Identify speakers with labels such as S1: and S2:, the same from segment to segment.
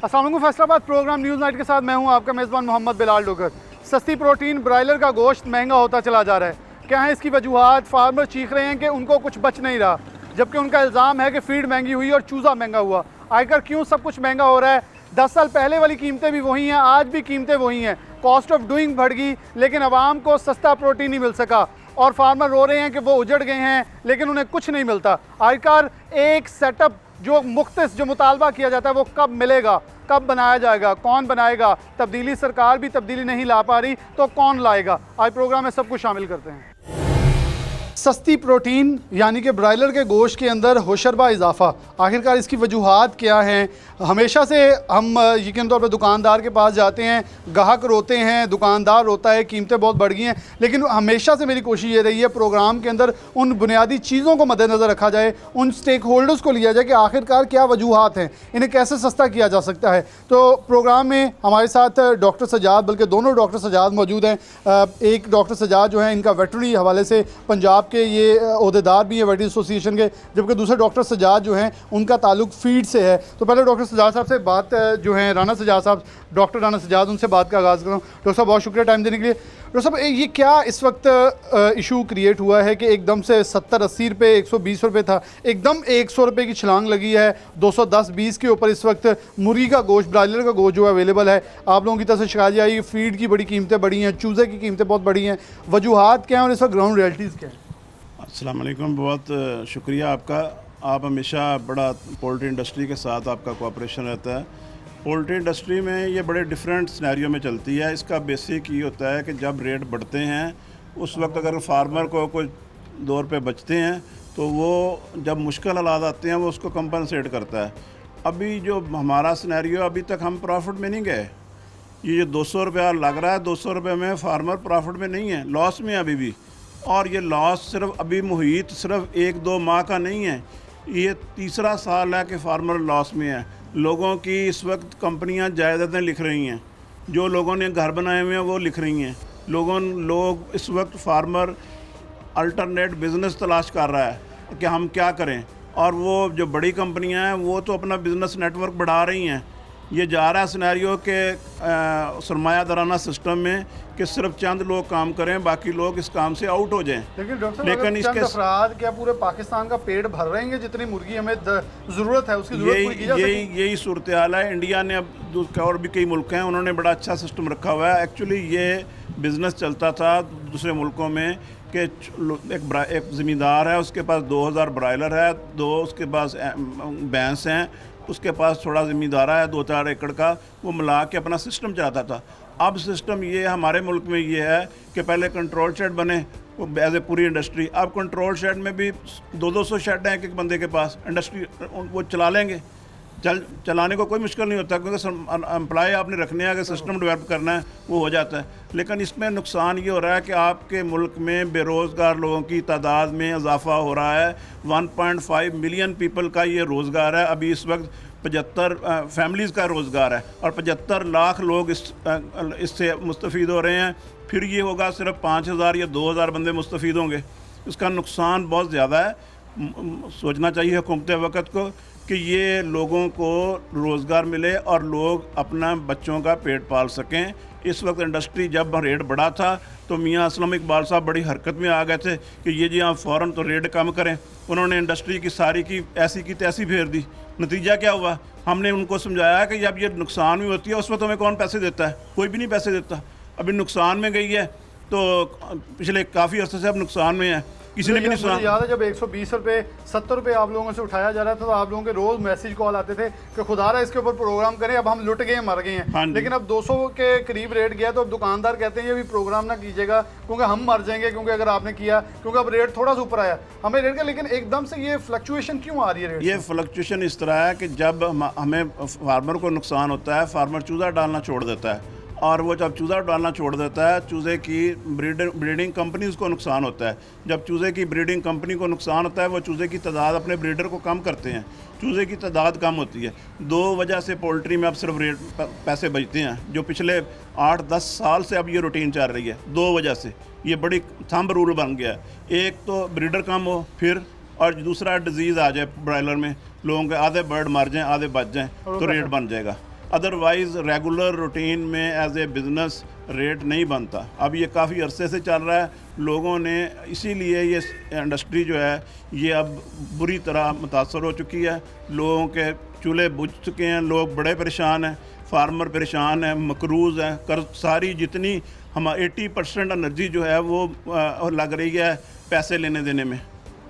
S1: अस्सलाम वालेकुम। Faisalabad programme news night के साथ मैं हूं आपका मेज़बान मोहम्मद बिलाल डोगर। सस्ती प्रोटीन ब्रायलर का गोश्त महंगा होता चला जा रहा है। क्या है इसकी वजूहात? फार्मर चीख रहे हैं कि उनको कुछ बच नहीं रहा, जबकि उनका इल्ज़ाम है कि फीड महंगी हुई और चूज़ा महंगा हुआ। आखिर क्यों सब कुछ महंगा हो रहा है? 10 साल पहले वाली कीमतें भी वही हैं, आज भी कीमतें वही हैं। कॉस्ट ऑफ डूइंग बढ़ गई, लेकिन आवाम को सस्ता प्रोटीन नहीं मिल सका और फार्मर रो रहे हैं कि वो उजड़ गए हैं, लेकिन उन्हें कुछ नहीं मिलता। आखिरकार एक सेटअप जो मुख्तस जो मुतालबा किया जाता है वो कब मिलेगा, कब बनाया जाएगा, कौन बनाएगा? तब्दीली सरकार भी तब्दीली नहीं ला पा रही तो कौन लाएगा? आज प्रोग्राम में सब कुछ शामिल करते हैं। सस्ती प्रोटीन यानी कि ब्रायलर के गोश्त के अंदर होशरबा इजाफा, आखिरकार इसकी वजूहात क्या हैं? हमेशा से हम यकीन तौर पर दुकानदार के पास जाते हैं, गाहक रोते हैं, दुकानदार रोता है, कीमतें बहुत बढ़ गई हैं, लेकिन हमेशा से मेरी कोशिश ये रही है प्रोग्राम के अंदर उन बुनियादी चीज़ों को मद्देनज़र रखा जाए, उन स्टेक होल्डर्स को लिया जाए कि आखिरकार क्या वजूहात हैं, इन्हें कैसे सस्ता किया जा सकता है। तो प्रोग्राम में हमारे साथ डॉक्टर सजाद, बल्कि दोनों डॉक्टर सजाद मौजूद हैं। एक डॉक्टर सजाद जो है इनका वेटरनरी हवाले से पंजाब के ये अहदेदार भी हैं वेटरनरी एसोसिएशन के, जबकि दूसरे डॉक्टर सजाद जो हैं उनका ताल्लुक फीड से है। तो पहले डॉक्टर सजाद साहब से बात जो है, राना सजाद साहब, डॉक्टर राना सजाद, उनसे बात का आगाज़ करूँ। डॉक्टर साहब बहुत शुक्रिया टाइम देने के लिए। डॉक्टर साहब ये क्या इस वक्त इशू क्रिएट हुआ है कि एकदम से 70-80 रुपये 120 रुपये था, एकदम 100 रुपये की छलांग लगी है, 210-20 के ऊपर इस वक्त मुर्गी का गोश्त, ब्रायलर का गोश्त जो है अवेलेबल है। आप लोगों की तरफ से शिकायत आई फीड की बड़ी कीमतें बढ़ी हैं, चूज़े की कीमतें बहुत बढ़ी हैं, वजूहात क्या हैं और इस वक्त ग्राउंड रियलिटीज़ क्या हैं?
S2: अस्सलाम वालेकुम, बहुत शुक्रिया आपका। आप हमेशा बड़ा पोल्ट्री इंडस्ट्री के साथ आपका कोऑपरेशन रहता है। पोल्ट्री इंडस्ट्री में ये बड़े डिफरेंट सिनेरियो में चलती है। इसका बेसिक ये होता है कि जब रेट बढ़ते हैं उस वक्त अगर फार्मर को कुछ 2 रुपये बचते हैं तो वो जब मुश्किल हालात आते हैं वो उसको कंपनसेट करता है। अभी जो हमारा सिनेरियो, अभी तक हम प्रॉफिट में नहीं गए। ये जो 200 रुपया लग रहा है, 200 रुपये में फार्मर प्रॉफिट में नहीं है, लॉस में अभी भी। और ये लॉस सिर्फ अभी मुहित सिर्फ 1-2 माह का नहीं है, ये तीसरा साल है कि फार्मर लॉस में है। लोगों की इस वक्त कंपनियां जायदादें लिख रही हैं, जो लोगों ने घर बनाए हुए हैं वो लिख रही हैं। लोग इस वक्त फार्मर अल्टरनेट बिज़नेस तलाश कर रहा है कि हम क्या करें। और वो जो बड़ी कंपनियां हैं वो तो अपना बिज़नेस नेटवर्क बढ़ा रही हैं। ये जा रहा है सिनेरियो के सरमायादाराना सिस्टम में कि सिर्फ चंद लोग काम करें, बाकी लोग इस काम से आउट हो जाएं।
S1: लेकिन इसके अफराद क्या पूरे पाकिस्तान का पेट भर रहे हैं? जितनी मुर्गी हमें ज़रूरत है उसकी ज़रूरत पूरी की जा सके?
S2: यही सूरत हाल है। इंडिया ने, अब और भी कई मुल्क हैं, उन्होंने बड़ा अच्छा सिस्टम रखा हुआ है। एक्चुअली ये बिज़नेस चलता था दूसरे मुल्कों में कि एक ज़मींदार है, उसके पास 2000 ब्रायलर है, 2 उसके पास भैंस हैं, उसके पास थोड़ा ज़मींदारा है 2-4 एकड़ का, वो मिला के अपना सिस्टम चलाता था। अब सिस्टम ये हमारे मुल्क में ये है कि पहले कंट्रोल शेड बने वो एज ए पूरी इंडस्ट्री। अब कंट्रोल शेड में भी 200-200 शेड हैं एक बंदे के पास, इंडस्ट्री वो चला लेंगे। चलाने को कोई मुश्किल नहीं होता, क्योंकि एम्प्लॉय आपने रखने हैं, अगर सिस्टम डेवलप करना है वो हो जाता है। लेकिन इसमें नुकसान ये हो रहा है कि आपके मुल्क में बेरोज़गार लोगों की तादाद में इजाफा हो रहा है। 1.5 मिलियन पीपल का ये रोज़गार है। अभी इस वक्त 75 फैमिलीज़ का रोज़गार है और 75 लाख लोग इससे मुस्तफ़ीद हो रहे हैं। फिर ये होगा सिर्फ 5000 या 2000 बंदे मुस्तफ़ीद होंगे। इसका नुकसान बहुत ज़्यादा है। सोचना चाहिए हुकूमत वक्त को कि ये लोगों को रोज़गार मिले और लोग अपना बच्चों का पेट पाल सकें। इस वक्त इंडस्ट्री जब रेट बढ़ा था तो मियाँ असलम इकबाल साहब बड़ी हरकत में आ गए थे कि ये जी आप फ़ौरन तो रेट कम करें। उन्होंने इंडस्ट्री की सारी की ऐसी की तैसी फेर दी। नतीजा क्या हुआ? हमने उनको समझाया कि जब ये नुकसान में होती है उस वक्त हमें कौन पैसे देता है? कोई भी नहीं पैसे देता। अभी नुकसान में गई है तो पिछले काफ़ी अर्से से अब नुकसान में है, किसी ने भी नहीं सुना।
S1: याद है जब 120 रुपये 70 रुपये आप लोगों से उठाया जा रहा था तो आप लोगों के रोज़ मैसेज कॉल आते थे कि खुदा रहा इसके ऊपर प्रोग्राम करें, अब हम लुट गए, मर गए हैं।
S2: हाँ,
S1: लेकिन अब 200 के करीब रेट गया तो अब दुकानदार कहते हैं ये भी प्रोग्राम ना कीजिएगा क्योंकि हम मर जाएंगे, क्योंकि अगर आपने किया, क्योंकि अब रेट थोड़ा सा ऊपर आया हमें रेट का। लेकिन एकदम से ये फ्लक्चुएशन क्यों आ रही है?
S2: ये फ्लक्चुएशन इस तरह है कि जब हमें फार्मर को नुकसान होता है, फार्मर चूज़ा डालना छोड़ देता है, और वो जब चूज़ा डालना छोड़ देता है, चूज़े की ब्रीडिंग कंपनीज़ को नुकसान होता है। जब चूज़े की ब्रीडिंग कंपनी को नुकसान होता है, वो चूज़े की तादाद अपने ब्रीडर को कम करते हैं, चूज़े की तादाद कम होती है। 2 वजह से पोल्ट्री में अब सिर्फ रेट पैसे बचते हैं, जो पिछले 8-10 साल से अब ये रूटीन चल रही है। 2 वजह से ये बड़ी थंब रूल बन गया है। एक तो ब्रीडर कम हो, फिर और दूसरा डिजीज़ आ जाए ब्रायलर में, लोगों के आधे बर्ड मर जाएँ, आधे बच जाएँ तो रेट बन जाएगा। अदरवाइज़ रेगुलर रूटीन में एज ए बिज़नेस रेट नहीं बनता। अब ये काफ़ी अरसे से चल रहा है, लोगों ने इसीलिए ये इंडस्ट्री जो है ये अब बुरी तरह मुतासर हो चुकी है। लोगों के चूल्हे बुझ चुके हैं, लोग बड़े परेशान हैं, फार्मर परेशान हैं, मकरूज़ हैं। कर्ज सारी जितनी हम 80% एनर्जी जो है वो लग रही है पैसे लेने देने में।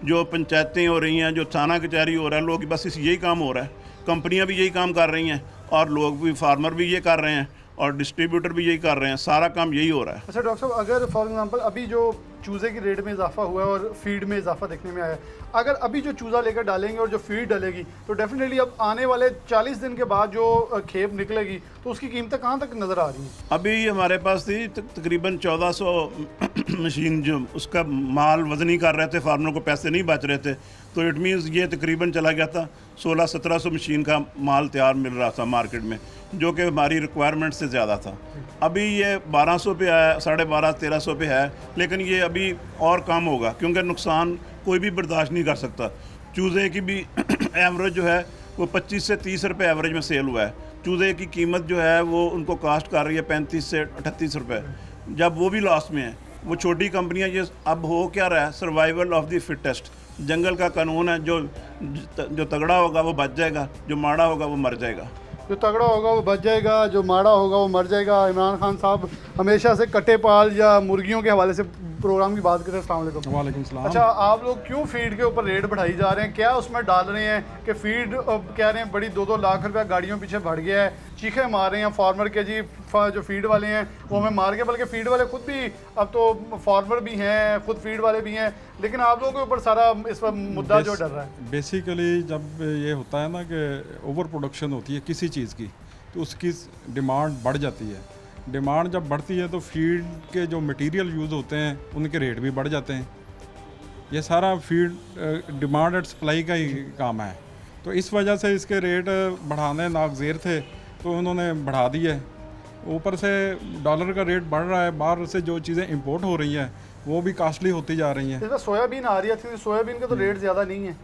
S2: जो पंचायतें हो रही हैं, जो थाना कचहरी हो रहा है, लोग बस यही काम हो रहा है। कंपनियां भी यही काम कर रही हैं और लोग भी, फार्मर भी ये कर रहे हैं और डिस्ट्रीब्यूटर भी यही कर रहे हैं। सारा काम यही हो रहा है।
S1: अच्छा डॉक्टर साहब, अगर फॉर एग्जांपल अभी जो चूज़े की रेट में इजाफा हुआ है और फीड में इजाफा देखने में आया है, अगर अभी जो चूज़ा लेकर डालेंगे और जो फीड डलेगी तो डेफिनेटली अब आने वाले 40 दिन के बाद जो खेप निकलेगी तो उसकी कीमतें कहाँ तक नज़र आ रही हैं?
S2: अभी हमारे पास थी तकरीबन 1400 मशीन, जो उसका माल वज़नी कर रहे थे, फार्मर को पैसे नहीं बच रहे थे, तो इट मीन्स ये तकरीबन चला गया था 1600-1700 मशीन का माल तैयार मिल रहा था मार्केट में, जो कि हमारी रिक्वायरमेंट से ज़्यादा था। अभी ये 1200 पे आया, 1250-1300 पे है, लेकिन ये अभी और कम होगा क्योंकि नुकसान कोई भी बर्दाश्त नहीं कर सकता। चूज़े की भी एवरेज जो है वो 25 से 30 रुपये एवरेज में सेल हुआ है। चूज़े की कीमत जो है वो उनको कास्ट कर रही है 35 से 38 रुपये, जब वो भी लॉस में है। वो छोटी कंपनियां, ये अब हो क्या रहा है, सर्वाइवल ऑफ द फिटेस्ट। जंगल का कानून है, जो तगड़ा होगा वो बच जाएगा, जो माड़ा होगा वो मर जाएगा।
S1: जो तगड़ा होगा वो बच जाएगा, जो माड़ा होगा वो मर जाएगा। इमरान खान साहब हमेशा से कट्टे पाल या मुर्गियों के हवाले से प्रोग्राम की बात करें। अस्सलाम वालेकुम।
S3: वालेकुम सलाम।
S1: अच्छा, आप लोग क्यों फीड के ऊपर रेट बढ़ाई जा रहे हैं? क्या उसमें डाल रहे हैं कि फीड कह रहे हैं बड़ी 2-2 लाख रुपया गाड़ियों पीछे बढ़ गया है, चीखे मार रहे हैं फार्मर के जी, जो फीड वाले हैं वो हमें मार के, बल्कि फीड वाले खुद भी अब तो फार्मर भी हैं, खुद फीड वाले भी हैं, लेकिन आप लोगों के ऊपर सारा इस पर मुद्दा जो डर रहा है।
S3: बेसिकली जब ये होता है ना कि ओवर प्रोडक्शन होती है किसी चीज़ की, तो उसकी डिमांड बढ़ जाती है। डिमांड जब बढ़ती है तो फीड के जो मटेरियल यूज़ होते हैं उनके रेट भी बढ़ जाते हैं। ये सारा फीड डिमांड एंड सप्लाई का ही काम है। तो इस वजह से इसके रेट बढ़ाने नागज़ेर थे तो उन्होंने बढ़ा दिए। ऊपर से डॉलर का रेट बढ़ रहा है, बाहर से जो चीज़ें इंपोर्ट हो रही हैं वो भी कॉस्टली होती जा रही हैं।
S1: इसमें सोयाबीन आ रही है, सोयाबीन का तो रेट ज़्यादा नहीं है।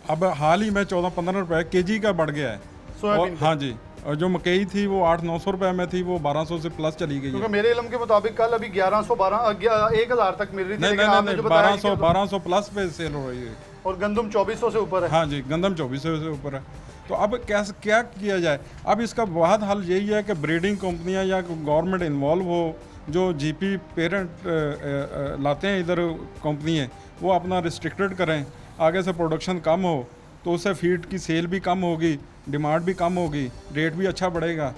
S3: अब हाल ही में 14-15 रुपये केजी का बढ़ गया है
S1: सोयाबीन।
S3: हाँ जी, और जो मकई थी वो 800-900 रुपये में थी, वो 1200 से प्लस चली गई है।
S1: क्योंकि मेरे इल्म के मुताबिक कल अभी 1000 तक मिल रही थी,
S3: नहीं
S1: लेकिन
S3: नहीं
S1: आपने
S3: नहीं,
S1: जो बताया
S3: 1200 प्लस पे सेल हो रही है।
S1: और गंदम 2400 से ऊपर है।
S3: हाँ जी, गंदम 2400 से ऊपर है। तो अब कैसे क्या किया जाए? अब इसका वाहद हल यही है कि ब्रीडिंग कंपनियां या गवर्नमेंट इन्वॉल्व हो, जो जीपी पेरेंट लाते हैं इधर कंपनी है, वो अपना रिस्ट्रिक्टेड करें, आगे से प्रोडक्शन कम हो तो उससे फीड की सेल भी कम होगी, डिमांड भी कम होगी, रेट भी अच्छा बढ़ेगा।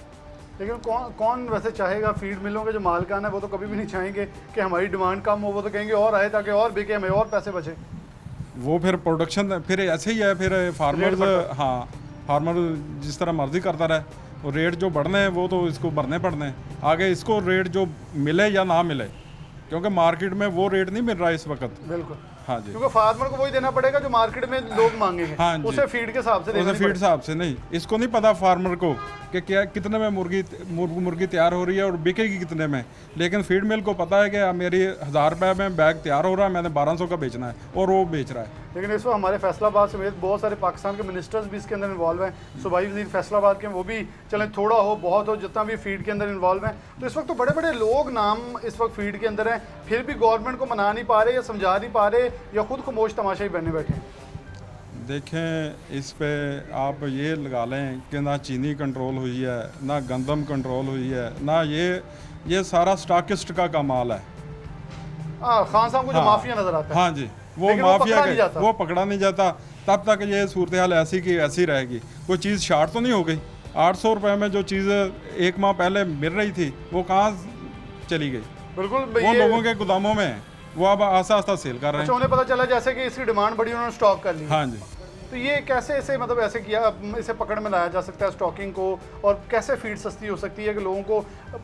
S1: लेकिन कौन वैसे चाहेगा? फीड मिलों के जो मालिकान है वो तो कभी भी नहीं चाहेंगे कि हमारी डिमांड कम हो, वो तो कहेंगे और आए ताकि और बिके, हमें और पैसे बचे।
S3: वो फिर प्रोडक्शन फिर ऐसे ही है, फिर फार्मर्स, हाँ, फार्मर जिस तरह मर्जी करता रहे, और रेट जो बढ़ने हैं वो तो इसको भरने पड़ने हैं। आगे इसको रेट जो मिले या ना मिले, क्योंकि मार्केट में वो रेट नहीं मिल रहा है इस वक्त।
S1: बिल्कुल,
S3: हाँ जी,
S1: क्योंकि फार्मर को वही देना पड़ेगा जो मार्केट में लोग मांगेंगे।
S3: हाँ जी,
S1: उसे फीड के हिसाब से
S3: उसे फीड हिसाब से नहीं। इसको नहीं पता फार्मर को कि क्या कितने में मुर्गी तैयार हो रही है और बिकेगी कितने में, लेकिन फीड मिल को पता है कि मेरी 1000 रुपये में बैग तैयार हो रहा है, मैंने 1200 का बेचना है, और वो बेच रहा है।
S1: लेकिन इस वक्त हमारे फैसलाबाद समेत बहुत सारे पाकिस्तान के मिनिस्टर्स भी इसके अंदर इन्वॉल्व हैं। सूबाई वज़ीर फैसलाबाद के, वो भी चलें थोड़ा हो बहुत हो जितना भी फीड के अंदर इन्वॉल्व हैं। तो इस वक्त तो बड़े बड़े लोग नाम इस वक्त फीड के अंदर हैं, फिर भी गवर्नमेंट को मना नहीं पा रहे या समझा नहीं पा रहे, या खुद खामोश तमाशा ही बनने बैठे हैं।
S3: देखें, इस पे आप ये लगा लें कि ना चीनी कंट्रोल हुई है, ना गंदम कंट्रोल हुई है, ना ये सारा स्टॉकिस्ट का कमाल है।
S1: खान साहब को जो माफिया नजर आता है,
S3: हाँ जी, वो माफिया वो पकड़ा नहीं जाता। तब तक ये सूरत हाल ऐसी की ऐसी रहेगी। कोई चीज़ शार्ट तो नहीं हो गई? 800 रुपये में जो चीज़ एक माह पहले मिल रही थी वो कहाँ चली गई?
S1: बिल्कुल,
S3: वो लोगों के गोदामों में है, वो अब आस्ता आस्ता सेल कर रहे हैं।
S1: अच्छा, उन्हें पता चला जैसे कि इसकी डिमांड बढ़ी, उन्होंने स्टॉक कर ली।
S3: हाँ जी,
S1: तो ये कैसे इसे मतलब ऐसे किया, इसे पकड़ में लाया जा सकता है स्टॉकिंग को, और कैसे फीड सस्ती हो सकती है कि लोगों को,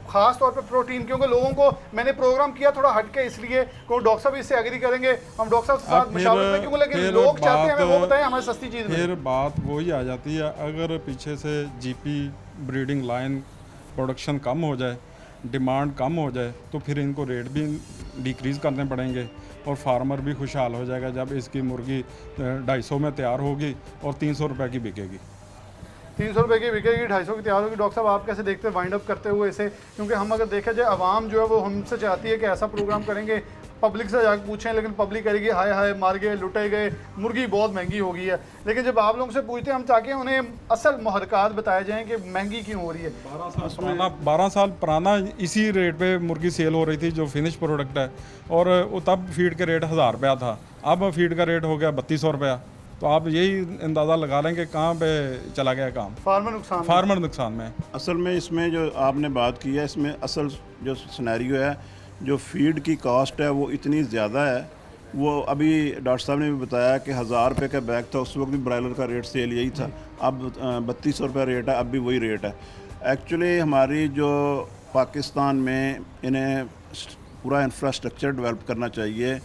S1: खास तौर पे प्रोटीन, क्योंकि लोगों को मैंने प्रोग्राम किया थोड़ा हटके इसलिए को डॉक्टर साहब इससे एग्री करेंगे, हम डॉक्टर साहब के साथ मशावरत में, क्योंकि लेकिन लोग चाहते हैं हमें वो बताएं, हमें सस्ती चीज़ मिले।
S3: फिर बात वही आ जाती है, अगर पीछे से जीपी ब्रीडिंग लाइन प्रोडक्शन कम हो जाए, डिमांड कम हो जाए, तो फिर इनको रेट भी डिक्रीज़ करने पड़ेंगे और फार्मर भी खुशहाल हो जाएगा जब इसकी मुर्गी 250 में तैयार होगी और 300 रुपये की बिकेगी।
S1: 300 रुपये की बिकेगी, 250 की तैयार होगी। डॉक्टर साहब आप कैसे देखते हैं वाइंड अप करते हुए इसे, क्योंकि हम अगर देखा जाए आवाम जो है वो हमसे चाहती है कि ऐसा प्रोग्राम करेंगे, पब्लिक से जाकर पूछें, लेकिन पब्लिक करेगी हाय हाय मार गए, लुटे गए, मुर्गी बहुत महंगी हो गई है। लेकिन जब आप लोगों से पूछते हैं हम ताकि उन्हें असल महरक़ात बताए जाएँ कि महंगी क्यों हो रही है।
S3: 12 साल पुराना इसी रेट पे मुर्गी सेल हो रही थी जो फिनिश प्रोडक्ट है, और वो तब फीड के रेट 1000 रुपया था, अब फीड का रेट हो गया 3200 रुपया। तो आप यही अंदाज़ा लगा लें कि कहाँ पे चला गया काम। फार्मर नुकसान में।
S2: असल में इसमें जो आपने बात की है, इसमें असल जो सिनेरियो है, जो फीड की कॉस्ट है वो इतनी ज़्यादा है। वो अभी डॉक्टर साहब ने भी बताया कि 1000 रुपये का बैग था, उस वक्त भी ब्रायलर का रेट सेल यही था, अब 3200 रुपये रेट है, अब भी वही रेट है। एक्चुअली हमारी जो पाकिस्तान में इन्हें पूरा इंफ्रास्ट्रक्चर डेवलप करना चाहिए।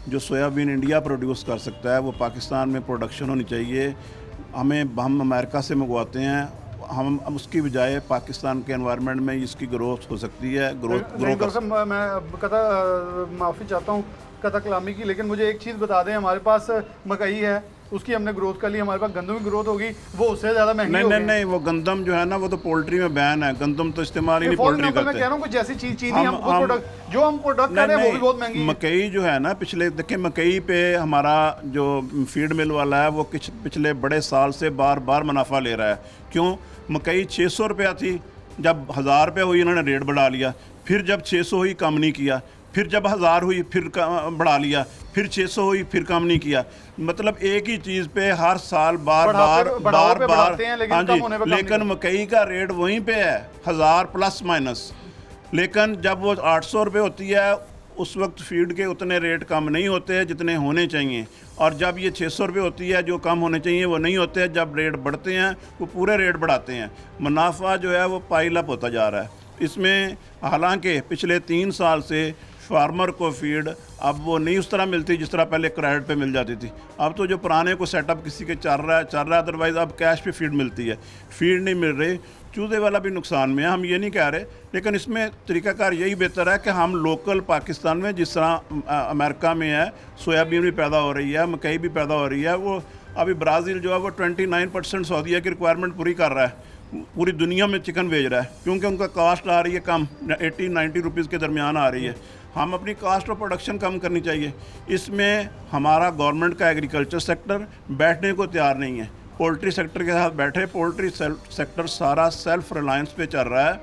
S2: जो सोयाबीन इंडिया प्रोड्यूस कर सकता है वो पाकिस्तान में प्रोडक्शन होनी चाहिए। हम अमेरिका से मंगवाते हैं, हम उसकी बजाय पाकिस्तान के एनवायरनमेंट में इसकी ग्रोथ हो सकती है।
S1: मैं माफ़ी चाहता हूँ कथा कलामी की, लेकिन मुझे एक चीज़ बता दें, हमारे पास मकई है, उसकी हमने ग्रोथ कर ली, हमारे पास गंदम की ग्रोथ होगी, वो उससे ज़्यादा महंगी होगी।
S2: नहीं, वो गंदम जो है ना वो तो पोल्ट्री में बैन है, गंदम तो इस्तेमाल ही नहीं पोल्ट्री करते।
S1: मैं कह रहा हूँ जैसी चीज़ चीनी हम प्रोडक्ट जो हम प्रोडक्ट कर रहे हैं वो भी बहुत महंगी है।
S2: मकई जो है ना, पिछले देखिए मकई पे हमारा जो फीड मिल वाला है वो पिछले बड़े साल से बार बार मुनाफा ले रहा है। क्यों? मकई 600 रुपया थी, जब 1000 रुपये हुई इन्होंने रेट बढ़ा लिया, फिर जब 600 हुई कम नहीं किया, फिर जब 1000 हुई फिर बढ़ा लिया, फिर 600 हुई फिर कम नहीं किया। मतलब एक ही चीज़ पे हर साल बार बार हाँ जी, लेकिन मकई का रेट वहीं पे है 1000 प्लस माइनस। लेकिन जब वो 800 रुपये होती है उस वक्त फीड के उतने रेट कम नहीं होते हैं जितने होने चाहिए, और जब ये 600 रुपये होती है जो कम होने चाहिए वो नहीं होते हैं। जब रेट बढ़ते हैं वो पूरे रेट बढ़ाते हैं, मुनाफा जो है वो पाइल अप होता जा रहा है इसमें। हालांकि पिछले 3 साल से फार्मर को फीड अब वो नहीं उस तरह मिलती जिस तरह पहले क्रेडिट पे मिल जाती थी। अब तो जो पुराने को सेटअप किसी के चल रहा है, अदरवाइज़ अब कैश पे फीड मिलती है, फीड नहीं मिल रही। चूज़े वाला भी नुकसान में है, हम ये नहीं कह रहे, लेकिन इसमें तरीक़ाकार यही बेहतर है कि हम लोकल पाकिस्तान में जिस तरह अमेरिका में है सोयाबीन भी पैदा हो रही है, मकई भी पैदा हो रही है। वो अभी ब्राज़ील जो है वो 29% सऊदीया की रिक्वायरमेंट पूरी कर रहा है, पूरी दुनिया में चिकन भेज रहा है, क्योंकि उनका कास्ट आ रही है कम, 80-90 रुपीज़ के दरमियान आ रही है। हम अपनी कास्ट ऑफ प्रोडक्शन कम करनी चाहिए। इसमें हमारा गवर्नमेंट का एग्रीकल्चर सेक्टर बैठने को तैयार नहीं है, पोल्ट्री सेक्टर के साथ बैठे। पोल्ट्री सेक्टर सारा सेल्फ रिलायंस पे चल रहा है,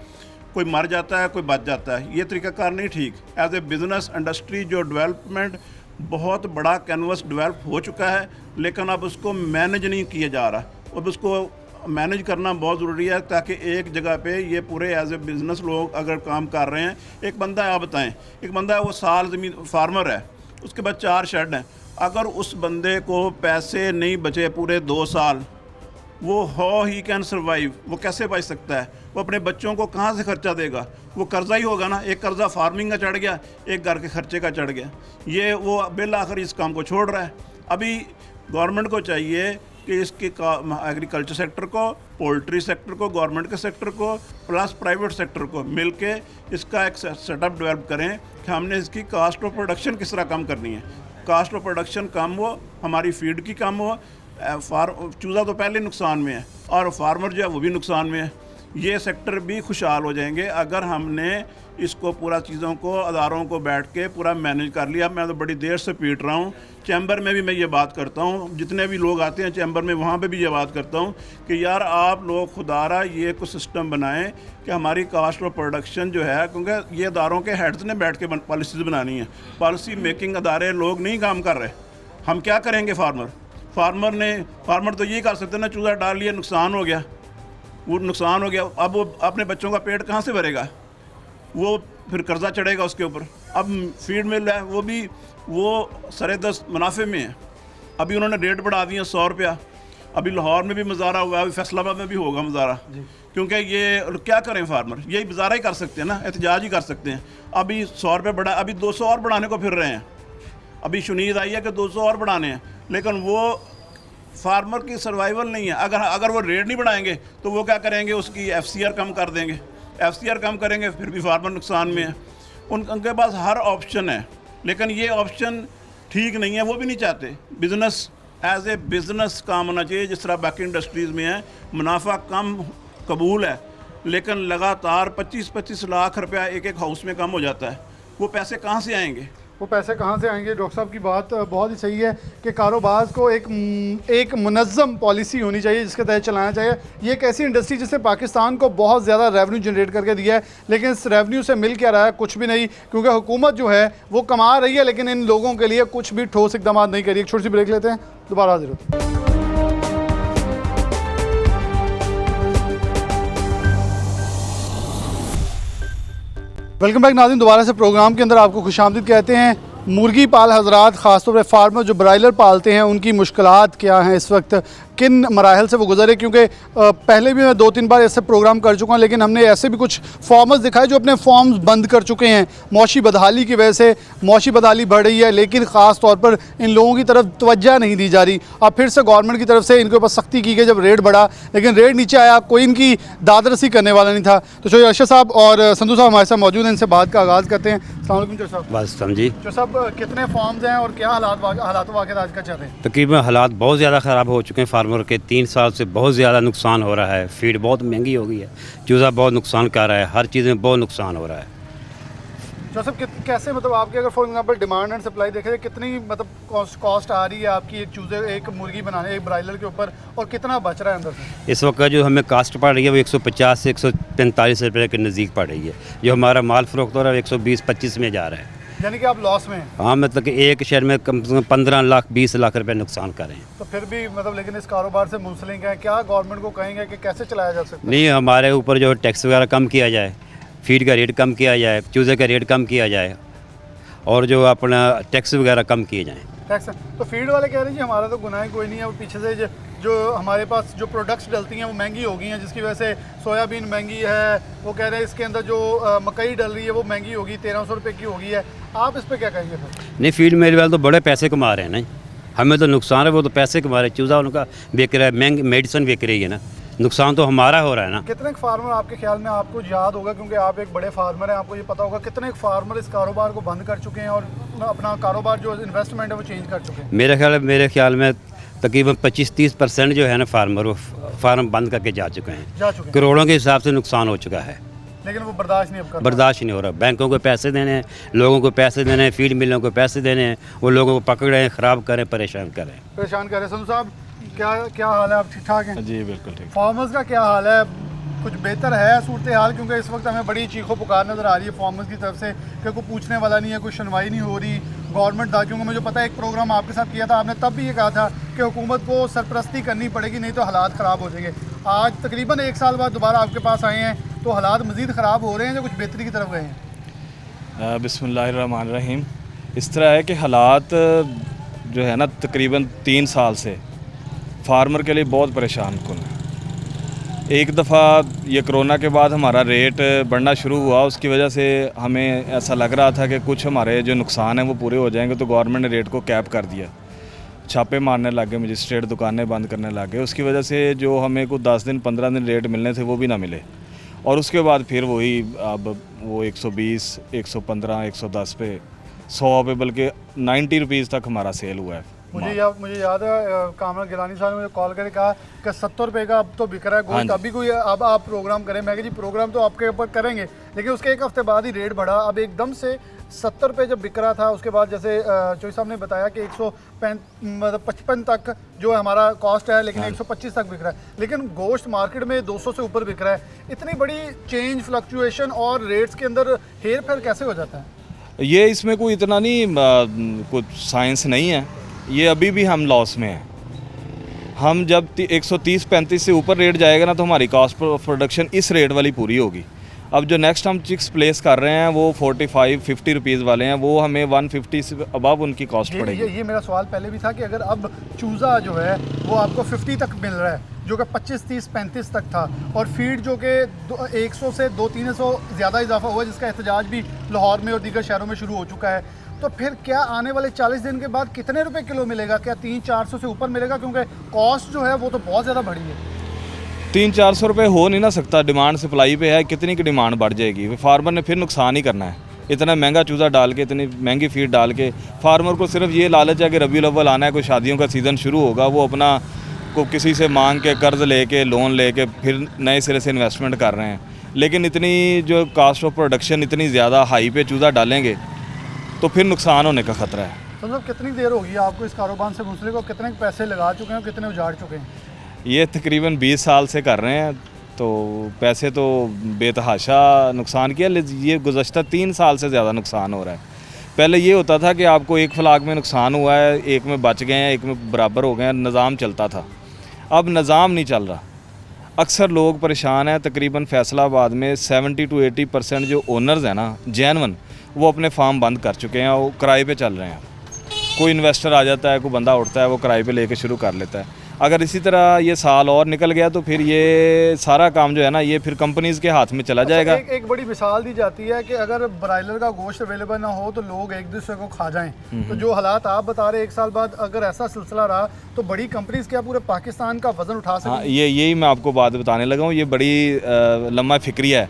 S2: कोई मर जाता है कोई बच जाता है, ये तरीक़ाकार नहीं ठीक। एज ए बिज़नेस इंडस्ट्री जो डेवलपमेंट बहुत बड़ा कैनवस डेवलप हो चुका है, लेकिन अब उसको मैनेज नहीं किया जा रहा। अब उसको मैनेज करना बहुत ज़रूरी है ताकि एक जगह पे ये पूरे एज ए बिज़नेस लोग अगर काम कर रहे हैं। एक बंदा है, आप बताएं, एक बंदा है वो साल ज़मीन फार्मर है, उसके बाद 4 शेड हैं, अगर उस बंदे को पैसे नहीं बचे पूरे 2 साल, वो हाउ ही कैन सर्वाइव, वो कैसे बच सकता है? वो अपने बच्चों को कहाँ से खर्चा देगा? वो कर्ज़ा ही होगा ना। एक कर्ज़ा फार्मिंग का चढ़ गया, एक घर के खर्चे का चढ़ गया, ये वो बिल आखिर इस काम को छोड़ रहा है। अभी गवर्नमेंट को चाहिए कि इसके एग्रीकल्चर सेक्टर को, पोल्ट्री सेक्टर को, गवर्नमेंट के सेक्टर को प्लस प्राइवेट सेक्टर को मिलके इसका एक सेटअप डेवलप करें कि हमने इसकी कास्ट ऑफ प्रोडक्शन किस तरह कम करनी है। कास्ट ऑफ प्रोडक्शन कम हो, हमारी फीड की कम हो। चूज़ा तो पहले नुकसान में है और फार्मर जो है वो भी नुकसान में है। ये सेक्टर भी खुशहाल हो जाएंगे अगर हमने इसको पूरा चीज़ों को, अदारों को बैठ के पूरा मैनेज कर लिया। मैं तो बड़ी देर से पीट रहा हूँ, चैम्बर में भी मैं ये बात करता हूँ, जितने भी लोग आते हैं चैम्बर में वहाँ पे भी ये बात करता हूँ कि यार आप लोग खुदारा ये कुछ सिस्टम बनाएं कि हमारी कास्ट ऑफ प्रोडक्शन जो है, क्योंकि ये अदारों के हेड्स ने बैठ के पॉलिसीज़ बनानी है, पॉलिसी मेकिंग अदारे लोग नहीं काम कर रहे। हम क्या करेंगे? फार्मर तो ये कर सकते ना, चूज़ा डाल लिया, नुकसान हो गया, वो नुकसान हो गया, अब वो अपने बच्चों का पेट कहाँ से भरेगा? वो फिर कर्जा चढ़ेगा उसके ऊपर। अब फीड मिल रहा है वो भी वो सरे 10 मुनाफे में है। अभी उन्होंने रेट बढ़ा दिए 100 रुपया। अभी लाहौर में भी मुजाहरा हुआ है, अभी फैसलाबाद में भी होगा मुजाहरा, क्योंकि ये क्या करें फार्मर, यही मुजाहरा ही कर सकते हैं ना, एहतजाज ही कर सकते हैं। अभी 100 रुपये बढ़ा, अभी 200 और बढ़ाने को फिर रहे हैं। अभी शुनीद आई है कि 200 और बढ़ाने हैं, लेकिन वो फार्मर की सर्वाइवल नहीं है। अगर वो रेट नहीं बढ़ाएंगे तो वो क्या करेंगे, उसकी FCR कम कर देंगे। FCR कम करेंगे फिर भी फार्मर नुकसान में है। उनके पास हर ऑप्शन है, लेकिन ये ऑप्शन ठीक नहीं है, वो भी नहीं चाहते। बिज़नेस एज ए बिज़नेस काम होना चाहिए, जिस तरह बाकी इंडस्ट्रीज़ में है। मुनाफा कम कबूल है, लेकिन लगातार 25-25 लाख रुपया एक एक हाउस में कम हो जाता है। वो पैसे कहाँ से आएंगे?
S1: वो पैसे कहाँ से आएंगे? डॉक्टर साहब की बात बहुत ही सही है कि कारोबार को एक मुनज़्ज़म पॉलिसी होनी चाहिए जिसके तहत चलाना चाहिए। ये एक ऐसी इंडस्ट्री जिसने पाकिस्तान को बहुत ज़्यादा रेवेन्यू जनरेट करके दिया है, लेकिन इस रेवेन्यू से मिल क्या रहा है? कुछ भी नहीं, क्योंकि हुकूमत जो है वो कमा रही है, लेकिन इन लोगों के लिए कुछ भी ठोस इकदाम नहीं करी। एक छोटी सी ब्रेक लेते हैं, दोबारा हाजिर होते हैं। वेलकम बैक नाज़रीन, दोबारा से प्रोग्राम के अंदर आपको खुशामदीद कहते हैं। मुर्गी पाल हजरात, ख़ासतौर पर फार्मर जो ब्रायलर पालते हैं, उनकी मुश्किलात क्या हैं इस वक्त, किन मराहल से वो गुजरे? क्योंकि पहले भी मैं 2-3 बार ऐसे प्रोग्राम कर चुका हूँ, लेकिन हमने ऐसे भी कुछ फार्मर्स दिखाए जो अपने फार्म्स बंद कर चुके हैं मौशी बदहाली की वजह से। मौशी बदहाली बढ़ रही है, लेकिन ख़ास तौर पर इन लोगों की तरफ तवज्जो नहीं दी जा रही। अब फिर से गवर्नमेंट की तरफ से इनके ऊपर सख्ती की गई जब रेट बढ़ा, लेकिन रेट नीचे आया, कोई इनकी दादरसी करने वाला नहीं था। तो चलिए अरशद साहब और संधू साहब हमारे साथ मौजूद हैं, इनसे बात का आगाज़ करते हैं। अस्सलाम वालेकुम चौधरी साहब।
S4: बस समझी।
S1: चौधरी साहब, कितने फार्म्स हैं और क्या हालात वाक़ियात आज का चल रहे हैं?
S4: तकरीबन हालात बहुत ज़्यादा ख़राब हो चुके हैं फार्मर के। 3 साल से बहुत ज़्यादा नुकसान हो रहा है। फीड बहुत महंगी हो गई है, चूज़ा बहुत नुकसान कर रहा है, हर चीज़ में बहुत नुकसान हो रहा है।
S1: जोसेफ, कैसे मतलब आपके अगर for example demand and supply देखें तो कितनी मतलब कॉस्ट आ रही है आपकी एक चूज़े एक मुर्गी बनाने, एक ब्रायलर के ऊपर, और कितना बच रहा है अंदर से?
S4: इस वक्त जो हमें कास्ट पड़ रही है वो 150 से 145 रुपये के नज़दीक पड़ रही है। जो हमारा माल फ़रोख्त हो रहा है 120-25 में जा रहा है।
S1: यानी कि आप लॉस में हैं?
S4: हाँ, मतलब कि एक शहर में कम से कम 15 लाख 20 लाख रुपये नुकसान करें।
S1: तो फिर भी मतलब लेकिन इस कारोबार से मुंसलिक हैं, क्या गवर्नमेंट को कहेंगे कि कैसे चलाया जा सकता है?
S4: नहीं, हमारे ऊपर जो टैक्स वगैरह कम किया जाए, फीड का रेट कम किया जाए, चूज़े का रेट कम किया जाए, और जो अपना टैक्स वगैरह कम किए जाएँ।
S1: टैक्स तो फील्ड वाले कह रहे हैं जी हमारा तो गुनाह कोई नहीं है, वो पीछे से जो हमारे पास जो प्रोडक्ट्स डलती हैं वो महंगी हो गई हैं, जिसकी वजह से सोयाबीन महंगी है। वो कह रहे हैं इसके अंदर जो मकई डल रही है वो महंगी होगी, 1300 रुपये की होगी है। आप इस पर क्या कहेंगे फिर?
S4: नहीं, फील्ड मेरे वाले तो बड़े पैसे कमा रहे हैं ना, हमें तो नुकसान है, वो तो पैसे कमा रहे हैं। चूज़ा उनका बिक रहा है, महंगी मेडिसिन बिक रही है ना, नुकसान तो हमारा हो रहा है ना।
S1: कितने फार्मर आपके ख्याल में, आपको याद होगा क्योंकि आप एक बड़े फार्मर हैं, आपको ये पता होगा, कितने फार्मर इस कारोबार को बंद कर चुके हैं और अपना कारोबार जो इन्वेस्टमेंट है वो चेंज कर चुके हैं?
S4: मेरे ख्याल में तकरीबन 25-30% जो है ना फार्मर, वो फार्म बंद करके जा चुके हैं। करोड़ों के हिसाब से नुकसान हो चुका है,
S1: लेकिन वो बर्दाश्त नहीं अब
S4: बर्दाश्त नहीं हो रहा। बैंकों को पैसे देने हैं, लोगों को पैसे देने हैं, फीड मिलों को पैसे देने हैं, वो लोगों को पकड़ रहे हैं, ख़राब करें, परेशान करें।
S1: संधू साहब, क्या हाल है? आप ठीक ठाक हैं?
S3: जी बिल्कुल ठीक।
S1: फार्मर्स का क्या हाल है? कुछ बेहतर है सूरत हाल? क्योंकि इस वक्त हमें बड़ी चीखों पुकार नज़र आ रही है फार्मर्स की तरफ से कि कोई पूछने वाला नहीं है, कोई सुनवाई नहीं हो रही। गवर्नमेंट था, क्योंकि मुझे पता है एक प्रोग्राम आपके साथ किया था, आपने तब भी ये कहा था कि हुकूमत को सरपरस्ती करनी पड़ेगी, नहीं तो हालात ख़राब हो जाएंगे। आज तकरीबन 1 साल बाद दोबारा आपके पास आए हैं, तो हालात मज़ीद ख़राब हो रहे हैं या कुछ बेहतरी की तरफ गए हैं?
S5: बिस्मिल्लाहिर्रहमानिर्रहीम। इस तरह है कि हालात जो है ना तकरीबन 3 साल से फार्मर के लिए बहुत परेशान कुन है। एक दफ़ा ये कोरोना के बाद हमारा रेट बढ़ना शुरू हुआ, उसकी वजह से हमें ऐसा लग रहा था कि कुछ हमारे जो नुकसान हैं वो पूरे हो जाएंगे, तो गवर्नमेंट ने रेट को कैप कर दिया, छापे मारने लग गए, मजिस्ट्रेट दुकानें बंद करने लग गए। उसकी वजह से जो हमें कुछ 10 दिन 15 दिन रेट मिलने थे वो भी ना मिले, और उसके बाद फिर वही अब वो 120, 115, 110 पे, 100 पे, बल्कि 90 रुपीज़ तक हमारा सेल हुआ है।
S1: मुझे याद है कामरान गिलानी साहब ने मुझे कॉल करके कहा कि 70 रुपये का अब तो बिक रहा है गोश्त। अभी कोई अब आप प्रोग्राम करें, मैं जी प्रोग्राम तो आपके ऊपर करेंगे, लेकिन उसके 1 हफ्ते बाद ही रेट बढ़ा। अब एकदम से 70 रुपये जब बिक रहा था, उसके बाद जैसे चौधरी साहब ने बताया कि 155 तक जो हमारा कॉस्ट है, लेकिन 125 तक बिक रहा है, लेकिन गोश्त मार्केट में 200 से ऊपर बिक रहा है। इतनी बड़ी चेंज, फ्लक्चुएशन और रेट्स के अंदर हेर फेर कैसे हो जाता है?
S5: ये इसमें कोई इतना नहीं कुछ साइंस नहीं है, ये अभी भी हम लॉस में हैं। हम जब 130-135 से ऊपर रेट जाएगा ना तो हमारी कॉस्ट ऑफ प्रोडक्शन इस रेट वाली पूरी होगी। अब जो नेक्स्ट हम चिक्स प्लेस कर रहे हैं वो 45-50 रुपीज़ वाले हैं, वो हमें 150 से अबव उनकी कॉस्ट पड़ेगी।
S1: ये मेरा सवाल पहले भी था कि अगर अब चूज़ा जो है वो आपको 50 तक मिल रहा है, जो कि 25, 30, 35 तक था, और फीड जो कि 100 से 200-300 ज़्यादा इजाफा हुआ, जिसका एहतजाज भी लाहौर में और दीगर शहरों में शुरू हो चुका है, तो फिर क्या आने वाले 40 दिन के बाद कितने रुपए किलो मिलेगा? क्या 300-400 से ऊपर मिलेगा? क्योंकि कॉस्ट जो है वो तो बहुत ज़्यादा बढ़ी है।
S5: 300-400 रुपये हो नहीं ना सकता, डिमांड सप्लाई पे है, कितनी की डिमांड बढ़ जाएगी, फार्मर ने फिर नुकसान ही करना है। इतना महंगा चूज़ा डाल के, इतनी महंगी फीड डाल के फार्मर को सिर्फ ये लालच है कि रबी अव्वल आना है, कोई शादियों का सीज़न शुरू होगा, वो अपना को किसी से मांग के कर्ज़ लेके लोन लेके फिर नए सिरे से इन्वेस्टमेंट कर रहे हैं। लेकिन इतनी जो कास्ट ऑफ प्रोडक्शन इतनी ज़्यादा हाई पे चूज़ा डालेंगे तो फिर नुकसान होने का ख़तरा है।
S1: तो मतलब कितनी देर होगी आपको इस कारोबार से मुंसलिक, और कितने पैसे लगा चुके हैं और कितने उजाड़ चुके हैं?
S5: ये तकरीबन 20 साल से कर रहे हैं, तो पैसे तो बेतहाशा नुकसान किया। ये गुज़श्ता 3 साल से ज़्यादा नुकसान हो रहा है। पहले ये होता था कि आपको एक फ्लाग में नुकसान हुआ है, एक में बच गए हैं, एक में बराबर हो गए हैं, निज़ाम चलता था। अब निज़ाम नहीं चल रहा, अक्सर लोग परेशान हैं। तकरीबन फैसलाबाद में 70 to 80% जो ओनर्स हैं ना जेन्युइन, वो अपने फार्म बंद कर चुके हैं, वो किराए पे चल रहे हैं। कोई इन्वेस्टर आ जाता है, कोई बंदा उठता है, वो किराए पे लेके शुरू कर लेता है। अगर इसी तरह ये साल और निकल गया तो फिर ये सारा काम जो है ना ये फिर कंपनीज़ के हाथ में चला जाएगा।
S1: एक बड़ी मिसाल दी जाती है कि अगर ब्रायलर का गोश्त अवेलेबल ना हो तो लोग एक दूसरे को खा जाएं। तो जो हालात आप बता रहे 1 साल बाद अगर ऐसा सिलसिला रहा तो बड़ी कंपनीज क्या पूरे पाकिस्तान का वजन उठा
S5: हाँ,
S1: सकें?
S5: यही मैं आपको बात बताने लगा हूँ। ये बड़ी लम्बा फिक्रिया है।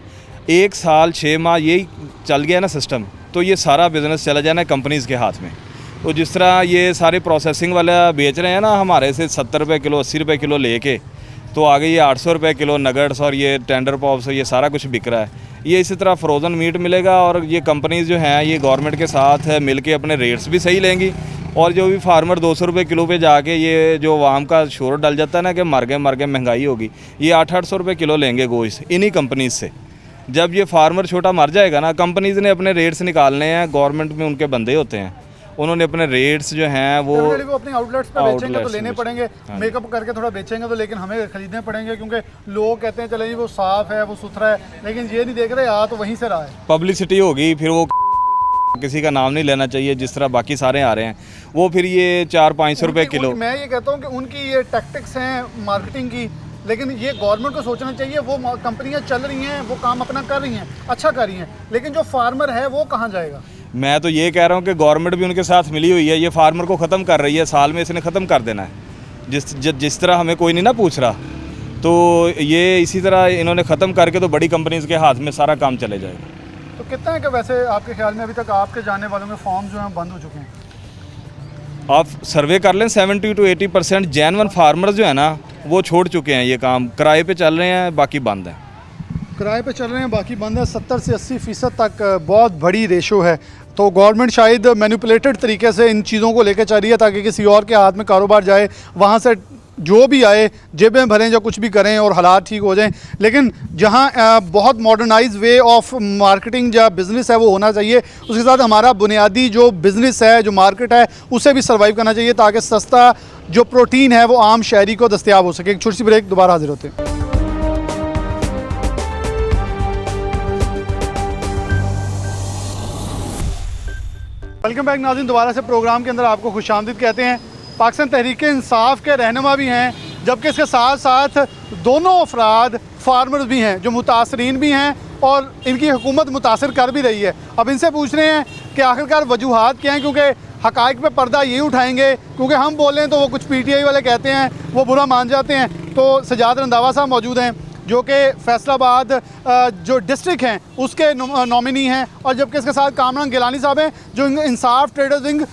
S5: 1 साल 6 माह यही चल गया ना सिस्टम, तो ये सारा बिज़नेस चला जाना कंपनीज़ के हाथ में। तो जिस तरह ये सारे प्रोसेसिंग वाला बेच रहे हैं ना हमारे से 70 रुपये किलो 80 रुपये किलो लेके, तो आगे ये 800 रुपये किलो नगट्स और ये टेंडर पॉप्स ये सारा कुछ बिक रहा है। ये इसी तरह फ्रोज़न मीट मिलेगा और ये कंपनीज़ जो हैं ये गवर्नमेंट के साथ मिल के अपने रेट्स भी सही लेंगी। और जो भी फार्मर 200 रुपये किलो पे जाके ये जो आवाम का शोर डल जाता है ना कि मर गए महंगाई होगी, ये 800 रुपये किलो लेंगे गोश्त इन्हीं कंपनीज़ से। जब ये फार्मर छोटा मर जाएगा ना, कंपनीज़ ने अपने रेट्स निकालने हैं, गवर्नमेंट में उनके बंदे होते हैं, उन्होंने अपने रेट्स जो हैं वो
S1: अपने आउटलेट्स पे बेचेंगे तो लेने पड़ेंगे, मेकअप करके थोड़ा बेचेंगे तो लेकिन हमें खरीदने पड़ेंगे, क्योंकि लोग कहते हैं चले जी वो साफ़ है, वो सुथरा है, लेकिन ये नहीं देख रहे आ तो वहीं से रहा है।
S5: पब्लिसिटी होगी, फिर वो किसी का नाम नहीं लेना चाहिए जिस तरह बाकी सारे आ रहे हैं, वो फिर ये 400-500 रुपये किलो।
S1: मैं ये कहता हूँ कि उनकी ये टैक्टिक्स हैं मार्केटिंग की, लेकिन ये गवर्नमेंट को सोचना चाहिए। वो कंपनियाँ चल रही हैं, वो काम अपना कर रही हैं, अच्छा कर रही हैं, लेकिन जो फार्मर है वो कहाँ जाएगा?
S5: मैं तो ये कह रहा हूँ कि गवर्नमेंट भी उनके साथ मिली हुई है, ये फार्मर को ख़त्म कर रही है, साल में इसने ख़त्म कर देना है। जिस तरह हमें कोई नहीं ना पूछ रहा, तो ये इसी तरह इन्होंने ख़त्म करके तो बड़ी कंपनीज़ के हाथ में सारा काम चले जाएगा।
S1: तो कितना है कि वैसे आपके ख्याल में अभी तक आपके जानने वालों में फॉर्म जो हैं बंद हो चुके हैं?
S5: आप सर्वे कर लें, 70 to 80% जेन्युइन फार्मर्स जो है ना वो छोड़ चुके हैं, ये काम किराए पे चल रहे हैं, बाकी बंद हैं।
S1: किराए पे चल रहे हैं, बाकी बंद है। 70 से 80% तक बहुत बड़ी रेशो है। तो गवर्नमेंट शायद मैनिपुलेटेड तरीके से इन चीज़ों को लेकर चल रही है ताकि किसी और के हाथ में कारोबार जाए, वहाँ से जो भी आए जेबें भरें या कुछ भी करें और हालात ठीक हो जाएं। लेकिन जहाँ बहुत मॉडर्नाइज वे ऑफ मार्केटिंग या बिज़नेस है वो होना चाहिए, उसके साथ हमारा बुनियादी जो बिज़नेस है, जो मार्केट है, उसे भी सर्वाइव करना चाहिए ताकि सस्ता जो प्रोटीन है वो आम शहरी को दस्तयाब हो सके। एक छोटी सी ब्रेक, दोबारा हाजिर होते हैं। वेलकम बैक नाज़रीन, दोबारा से प्रोग्राम के अंदर आपको खुशामदीद कहते हैं। पाकिस्तान तहरीक-ए-इंसाफ के रहनुमा भी हैं, जबकि इसके साथ साथ दोनों अफराद फार्मर्स भी हैं जो मुतासरीन भी हैं और इनकी हुकूमत मुतासर कर भी रही है। अब इनसे पूछ रहे हैं कि आखिरकार वजूहात क्या हैं, क्योंकि हक़ाइक़ पे पर्दा यही उठाएंगे, क्योंकि हम बोलें तो वो कुछ PTI वाले कहते हैं, वो बुरा मान जाते हैं। तो सजाद रंधावा साहब मौजूद हैं जो कि फैसलाबाद जो डिस्ट्रिक्ट हैं उसके नॉमिनी हैं, और जबकि इसके साथ कामरान गिलानी साहब हैं जो इंसाफ ट्रेडर्स विंग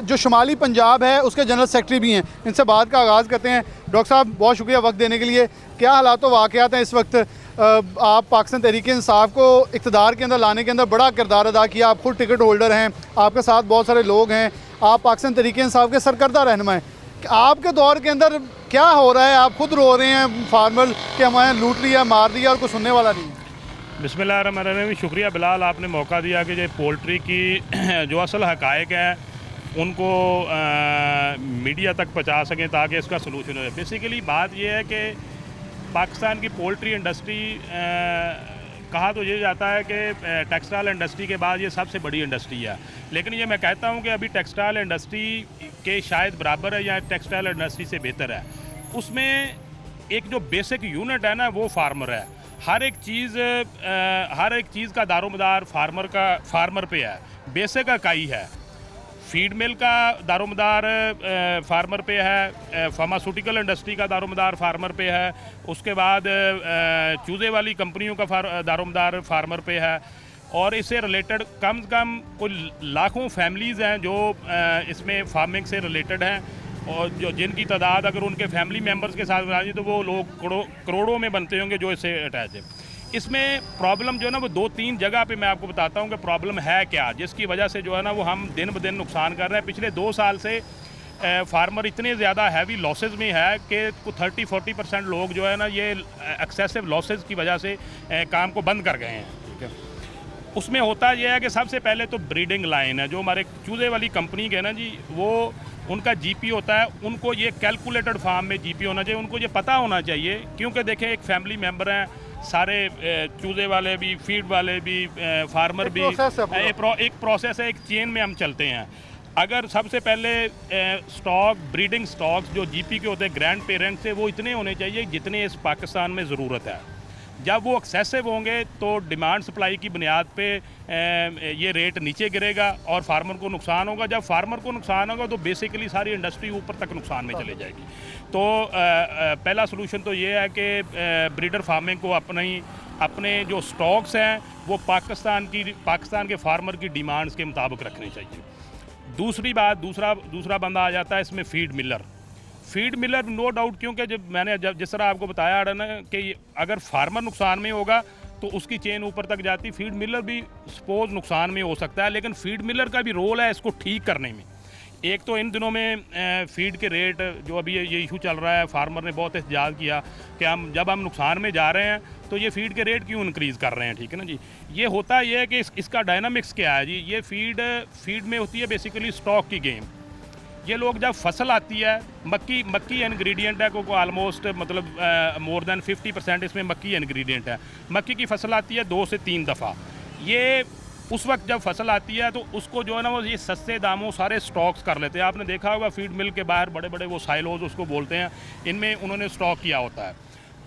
S1: जो शुमाली पंजाब है उसके जनरल सेक्रेटरी भी हैं। इनसे बात का आगाज़ करते हैं। डॉक्टर साहब बहुत शुक्रिया वक्त देने के लिए। क्या हालात वाक़यात हैं इस वक्त? आप पाकिस्तान तहरीक-ए-इंसाफ को इक़्तिदार के अंदर लाने के अंदर बड़ा किरदार अदा किया, आप खुद टिकट होल्डर हैं, आपके साथ बहुत सारे लोग हैं, आप पाकिस्तान तहरीक-ए-इंसाफ के सरकर्दा रहनुमा हैं। आपके दौर के अंदर क्या हो रहा है? आप खुद रो रहे हैं फार्मर के हमारे लूट लिया, मार दिया और कुछ सुनने वाला नहीं है।
S6: बिस्मिल्लाहिर्रहमानिर्रहीम। शुक्रिया बिलाल, आपने मौका दिया कि जो पोल्ट्री की जो असल हक़ाइक़ हैं उनको मीडिया तक पहुंचा सकें ताकि इसका सलूशन हो जाए। बेसिकली बात यह है कि पाकिस्तान की पोल्ट्री इंडस्ट्री कहा तो ये जाता है कि टेक्सटाइल इंडस्ट्री के बाद ये सबसे बड़ी इंडस्ट्री है, लेकिन ये मैं कहता हूँ कि अभी टेक्सटाइल इंडस्ट्री के शायद बराबर है या टेक्सटाइल इंडस्ट्री से बेहतर है। उसमें एक जो बेसिक यूनिट है ना वो फार्मर है। हर एक चीज़ का दारोमदार फार्मर पे है। बेसिक इकाई है, फीड मिल का दारोमदार फार्मर पे है, फार्मास्यूटिकल इंडस्ट्री का दारोमदार फार्मर पे है, उसके बाद चूज़े वाली कंपनियों का दारोमदार फार्मर पे है, और इससे रिलेटेड कम से कम कोई लाखों फैमिलीज़ हैं जो इसमें फार्मिंग से रिलेटेड हैं, और जो जिनकी तादाद अगर उनके फैमिली मेम्बर्स के साथ बनाई तो वो लोग करोड़ों में बनते होंगे जो इससे अटैच है। इसमें प्रॉब्लम जो है ना वो 2-3 जगह पे मैं आपको बताता हूँ कि प्रॉब्लम है क्या, जिसकी वजह से जो है ना वो हम दिन ब दिन नुकसान कर रहे हैं। पिछले 2 साल से फार्मर इतने ज़्यादा हैवी लॉसेस में है कि 30-40% लोग जो है ना ये एक्सेसिव लॉसेस की वजह से काम को बंद कर गए हैं। ठीक है, उसमें होता यह है कि सबसे पहले तो ब्रीडिंग लाइन है, जो हमारे चूज़े वाली कंपनी के ना जी, वो उनका जीपी होता है, उनको ये कैलकुलेटेड फार्म में जीपी होना चाहिए, उनको ये पता होना चाहिए, क्योंकि देखें एक फैमिली मेम्बर हैं सारे, चूज़े वाले भी, फीड वाले भी, फार्मर भी, एक प्रोसेस है, एक चेन में हम चलते हैं। अगर सबसे पहले स्टॉक, ब्रीडिंग स्टॉक्स जो जीपी के होते हैं ग्रैंड पेरेंट्स से, वो इतने होने चाहिए जितने इस पाकिस्तान में ज़रूरत है। जब वो एक्सेसिव होंगे तो डिमांड सप्लाई की बुनियाद पे ये रेट नीचे गिरेगा और फार्मर को नुकसान होगा। जब फार्मर को नुकसान होगा तो बेसिकली सारी इंडस्ट्री ऊपर तक नुकसान में चली जाएगी। तो पहला सलूशन तो ये है कि ब्रीडर फार्मिंग को अपने जो स्टॉक्स हैं वो पाकिस्तान के फार्मर की डिमांड्स के मुताबिक रखने चाहिए। दूसरी बात, दूसरा बंदा आ जाता है इसमें फीड मिलर, नो डाउट, क्योंकि जब जिस तरह आपको बताया ना कि अगर फार्मर नुकसान में होगा तो उसकी चेन ऊपर तक जाती, फीड मिलर भी सपोज नुकसान में हो सकता है, लेकिन फीड मिलर का भी रोल है इसको ठीक करने में। एक तो इन दिनों में फीड के रेट जो अभी ये इशू चल रहा है, फार्मर ने बहुत एहतजाज किया कि जब हम नुकसान में जा रहे हैं तो ये फीड के रेट क्यों इंक्रीज़ कर रहे हैं। ठीक है ना जी, ये होता ये है कि इसका डायनामिक्स क्या है जी, ये फीड में होती है बेसिकली स्टॉक की गेम। ये लोग जब फसल आती है, मक्की इंग्रेडिएंट है को ऑलमोस्ट मतलब मोर देन 50% इसमें मक्की इंग्रेडिएंट है। मक्की की फसल आती है 2 से 3 दफ़ा। ये उस वक्त जब फसल आती है तो उसको जो है ना वो ये सस्ते दामों सारे स्टॉक्स कर लेते हैं। आपने देखा होगा फीड मिल के बाहर बड़े बड़े वो साइलोज उसको बोलते हैं, इनमें उन्होंने स्टॉक किया होता है।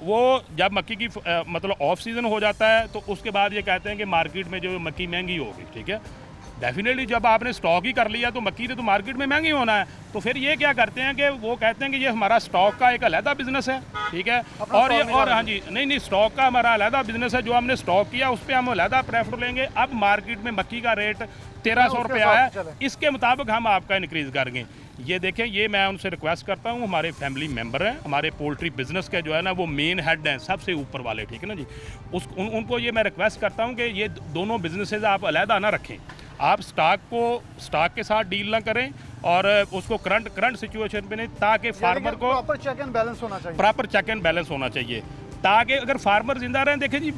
S6: वो जब मक्की की मतलब ऑफ सीज़न हो जाता है तो उसके बाद ये कहते हैं कि मार्केट में जो मक्की महंगी होगी। ठीक है, डेफिनेटली जब आपने स्टॉक ही कर लिया तो मक्की तो मार्केट में महंगी होना है। तो फिर ये क्या करते हैं कि वो कहते हैं कि ये हमारा स्टॉक का एक अलहदा बिजनेस है। ठीक है, और हाँ जी, नहीं स्टॉक का हमारा अलहदा बिजनेस है, जो हमने स्टॉक किया उस पर हम अलहदा प्रेफर लेंगे। अब मार्केट में मक्की का रेट 1300 रुपया है, इसके मुताबिक हम आपका इंक्रीज़ करेंगे। ये देखें, ये मैं उनसे रिक्वेस्ट करता हूँ, हमारे फैमिली मेम्बर हैं, हमारे पोल्ट्री बिजनेस के जो है ना वो मेन हेड हैं, सबसे ऊपर वाले। ठीक है ना जी, उनको ये मैं रिक्वेस्ट करता हूँ कि ये दोनों बिजनेसेस आप अलहदा ना रखें। आप स्टॉक के साथ डील ना करें और उसको करंट सिचुएशन पे नहीं, ताकि फार्मर को
S1: प्रॉपर चेक एंड बैलेंस होना चाहिए,
S6: ताकि अगर फार्मर जिंदा रहें। देखें जी,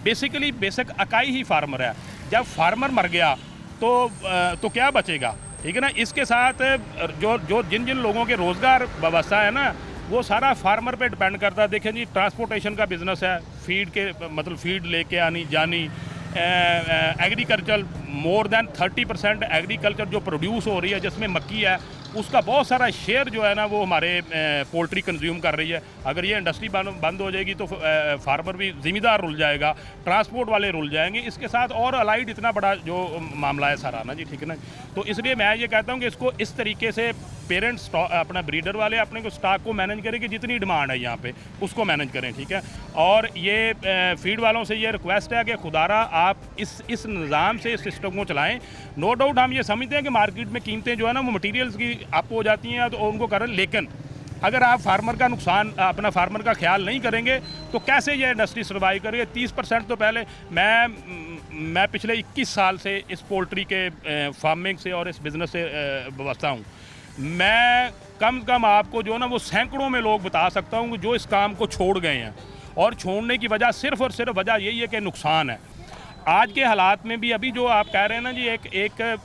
S6: बेसिक अकाई ही फार्मर है। जब फार्मर मर गया तो क्या बचेगा। ठीक है ना, इसके साथ जो जिन लोगों के रोज़गार व्यवस्था है ना वो सारा फार्मर पे डिपेंड करता है। देखें जी, ट्रांसपोर्टेशन का बिज़नेस है, फीड लेके आनी जानी, एग्रीकल्चर मोर देन 30% एग्रीकल्चर जो प्रोड्यूस हो रही है जिसमें मक्की है, उसका बहुत सारा शेयर जो है ना वो हमारे पोल्ट्री कंज्यूम कर रही है। अगर ये इंडस्ट्री बंद हो जाएगी तो फार्मर भी, ज़िम्मेदार रुल जाएगा, ट्रांसपोर्ट वाले रुल जाएंगे, इसके साथ और अलाइड इतना बड़ा जो मामला है सारा ना जी। ठीक है ना, तो इसलिए मैं ये कहता हूँ कि इसको इस तरीके से पेरेंट्स अपना ब्रीडर वाले अपने को स्टॉक को मैनेज करें कि जितनी डिमांड है यहाँ पे उसको मैनेज करें। ठीक है, और ये फीड वालों से ये रिक्वेस्ट है कि खुदारा आप इस निज़ाम से इस सिस्टम को चलाएं। नो डाउट हम ये समझते हैं कि मार्केट में कीमतें जो है ना वो मटीरियल्स की अप हो जाती हैं तो उनको करें, लेकिन अगर आप फार्मर का नुकसान, अपना फार्मर का ख्याल नहीं करेंगे तो कैसे ये इंडस्ट्री सर्वाइव करेगी। 30% तो पहले मैं पिछले 21 साल से इस पोल्ट्री के फार्मिंग से और इस बिज़नेस से व्यवस्था हूँ। मैं कम से कम आपको जो ना वो सैकड़ों में लोग बता सकता हूँ जो इस काम को छोड़ गए हैं, और छोड़ने की वजह सिर्फ और सिर्फ वजह यही है कि नुकसान है। आज के हालात में भी अभी जो आप कह रहे हैं ना जी,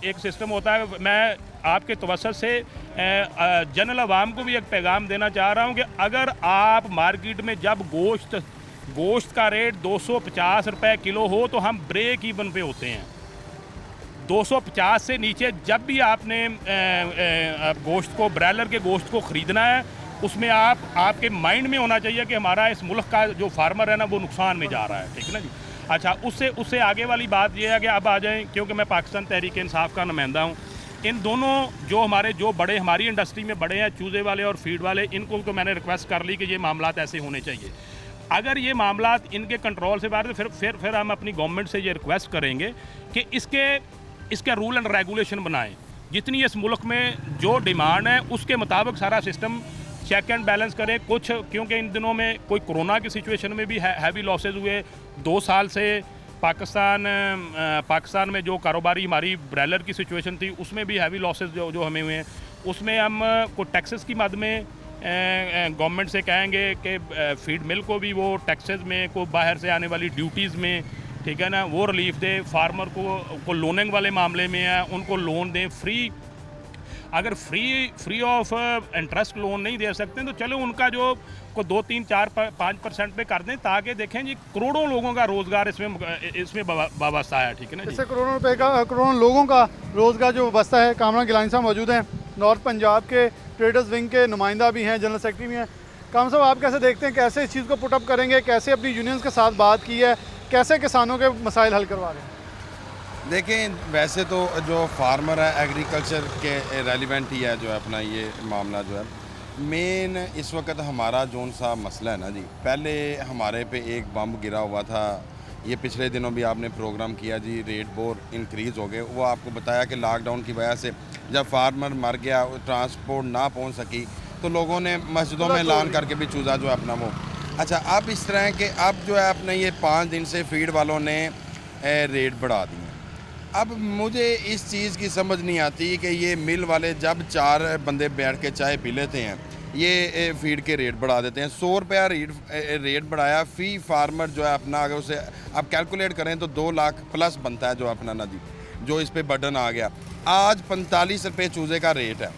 S6: एक सिस्टम होता है। मैं आपके तवज्जो से जनरल आवाम को भी एक पैगाम देना चाह रहा हूँ कि अगर आप मार्केट में जब गोश्त का रेट 250 रुपये किलो हो तो हम ब्रेक इवन पे होते हैं। 250 से नीचे जब भी आपने गोश्त को, ब्रायलर के गोश्त को ख़रीदना है, उसमें आपके माइंड में होना चाहिए कि हमारा इस मुल्क का जो फार्मर है ना वो नुकसान में जा रहा है। ठीक है ना जी। अच्छा, उससे आगे वाली बात यह है कि अब आ जाएं, क्योंकि मैं पाकिस्तान तहरीक इंसाफ का नुमाइंदा हूँ। इन दोनों जो बड़े हमारी इंडस्ट्री में बड़े हैं, चूज़े वाले और फीड वाले, इनको तो मैंने रिक्वेस्ट कर ली कि ये मामलात ऐसे होने चाहिए। अगर ये मामला इनके कंट्रोल से बाहर, तो फिर हम अपनी गवर्नमेंट से ये रिक्वेस्ट करेंगे कि इसके रूल एंड रेगुलेशन बनाएं। जितनी इस मुल्क में जो डिमांड है उसके मुताबिक सारा सिस्टम चेक एंड बैलेंस करें। कुछ क्योंकि इन दिनों में कोई कोरोना की सिचुएशन में भी हैवी लॉसेज हुए। 2 साल से पाकिस्तान में जो कारोबारी हमारी ब्रायलर की सिचुएशन थी उसमें भी हैवी लॉसेज जो हमें हुए हैं, उसमें हम को टैक्सेस की मद में गवर्नमेंट से कहेंगे कि फीड मिल को भी वो टैक्सेस में को बाहर से आने वाली ड्यूटीज़ में, ठीक है ना, वो रिलीफ दे। फार्मर को लोनिंग वाले मामले में है उनको लोन दें फ्री। अगर फ्री ऑफ इंटरेस्ट लोन नहीं दे सकते तो चलो उनका जो को 2, 3, 4, 5% पे कर दें, ताकि देखें जी करोड़ों लोगों का रोज़गार इसमें वाबस्ता है, ठीक है ना जी।
S1: इससे करोड़ों लोगों का रोज़गार जो वाबस्ता है। कामरान गिलानी साहब मौजूद हैं, नॉर्थ पंजाब के ट्रेडर्स विंग के नुमाइंदा भी हैं, जनरल सेक्रेटरी भी हैं। कामरान साहब, आप कैसे देखते हैं, कैसे इस चीज़ को पुटअप करेंगे, कैसे अपनी यूनियंस के साथ बात की है, कैसे किसानों के मसाइल हल करवा रहे हैं?
S7: देखें, वैसे तो जो फार्मर है एग्रीकल्चर के रेलिवेंट ही है जो है अपना ये मामला जो है। मेन इस वक्त हमारा जोन सा मसला है ना जी, पहले हमारे पे एक बम गिरा हुआ था, ये पिछले दिनों भी आपने प्रोग्राम किया जी, रेट बहुत इंक्रीज़ हो गए। वो आपको बताया कि लॉकडाउन की वजह से जब फार्मर मर गया, ट्रांसपोर्ट ना पहुंच सकी, तो लोगों ने मस्जिदों में ऐलान करके भी चूज़ा जो है अपना वो। अच्छा, अब इस तरह के अब जो है अपने ये 5 दिन से फीड वालों ने रेट बढ़ा दिए। अब मुझे इस चीज़ की समझ नहीं आती कि ये मिल वाले जब 4 बंदे बैठ के चाय पी लेते हैं, ये फीड के रेट बढ़ा देते हैं। 100 रुपया रेट बढ़ाया फ़ी फार्मर जो है अपना, अगर उसे आप कैलकुलेट करें तो 2 लाख प्लस बनता है जो अपना नदी, जो इस पे बर्डन आ गया। आज 45 रुपये चूज़े का रेट है।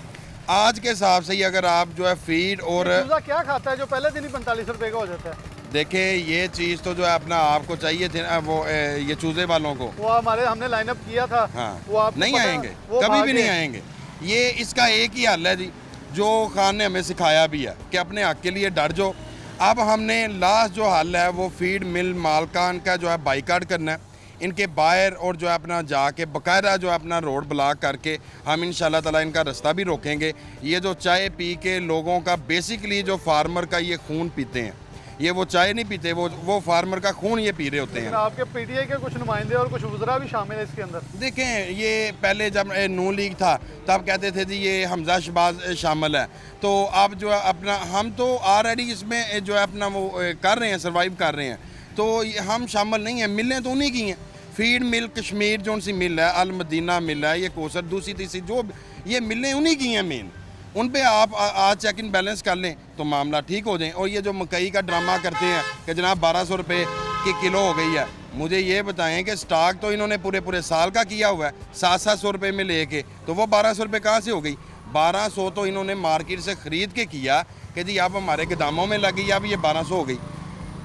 S7: आज के हिसाब से ही अगर आप जो है फीड और
S1: चूज़ा क्या खाता है जो पहले दिन ही 45 रुपये का हो जाता है?
S7: देखें, ये चीज़ तो जो है अपना आपको चाहिए थे वो ये चूज़े वालों को,
S1: वो हमने लाइनअप किया था।
S7: हाँ,
S1: वो आप
S7: नहीं आएंगे, कभी भी नहीं आएंगे। ये इसका एक ही हल है जी, जो खान ने हमें सिखाया भी है कि अपने हक के लिए डर जाओ। अब हमने लास्ट जो हल है वो फीड मिल मालकान का जो है बाइकाट करना है, इनके बाहर और जो है अपना जाके बाकायदा जो है अपना रोड ब्लॉक करके हम इंशाल्लाह ताला इनका रास्ता भी रोकेंगे। ये जो चाय पी के लोगों का बेसिकली जो फार्मर का ये खून पीते हैं, ये वो चाय नहीं पीते, वो फार्मर का खून ये पी रहे होते हैं।
S1: आपके पीटीआई के कुछ नुमाइंदे और कुछ वज़रा भी शामिल है इसके अंदर।
S7: देखें, ये पहले जब नून लीग था तब कहते थे जी ये हमजा शहबाज शामिल है, तो अब जो है अपना हम तो ऑलरेडी इसमें जो है अपना वो कर रहे हैं, सर्वाइव कर रहे हैं, तो हम शामिल नहीं हैं। मिलें तो उन्हीं की हैं। फीड मिल कश्मीर जो सी मिल है, अल मदीना मिल है, ये कोसर दूसरी तीसरी जो ये मिलें उन्हीं की हैं मेन। उन पे आप आज चेक इन बैलेंस कर लें तो मामला ठीक हो जाए। और ये जो मकई का ड्रामा करते हैं कि जनाब 1200 रुपये की किलो हो गई है, मुझे ये बताएं कि स्टॉक तो इन्होंने पूरे साल का किया हुआ है 700 रुपये में लेके, तो वो 1200 रुपये कहाँ से हो गई? 1200 तो इन्होंने मार्केट से ख़रीद के किया कि जी अब हमारे गोदामों में लगी, अब ये 1200 हो गई।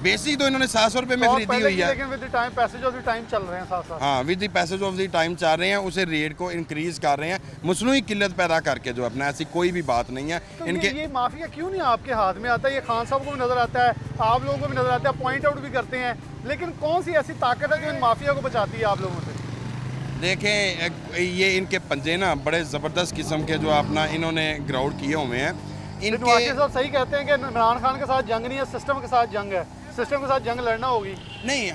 S7: बेसिक तो इन्होंने 700 रुपये में खरीदी हुई है,
S1: लेकिन with the time passage of the time चल रहे हैं साथ-साथ।
S7: हाँ, with the passage of the time चल रहे हैं, उसे रेट को इंक्रीज़ कर रहे हैं, मसनूई किल्लत पैदा करके जो अपना, ऐसी कोई भी बात नहीं है।
S1: तो
S7: इनके
S1: ये माफिया क्यों नहीं आपके हाथ में आता है? ये खान साहब को भी नज़र आता है, आप लोगों को भी नज़र आता है, पॉइंट आउट भी करते हैं, लेकिन कौन सी ऐसी ताकत है जो इन माफिया को बचाती है आप लोगों से?
S7: देखें, ये इनके पंजे ना बड़े ज़बरदस्त किस्म के जो अपना इन्होंने ग्राउंड किए हुए हैं।
S1: नवाज़ साहब सही कहते हैं कि इमरान खान के साथ जंग नहीं है, सिस्टम के साथ जंग है, सिस्टम के साथ जंग लड़ना होगी।
S7: नहीं,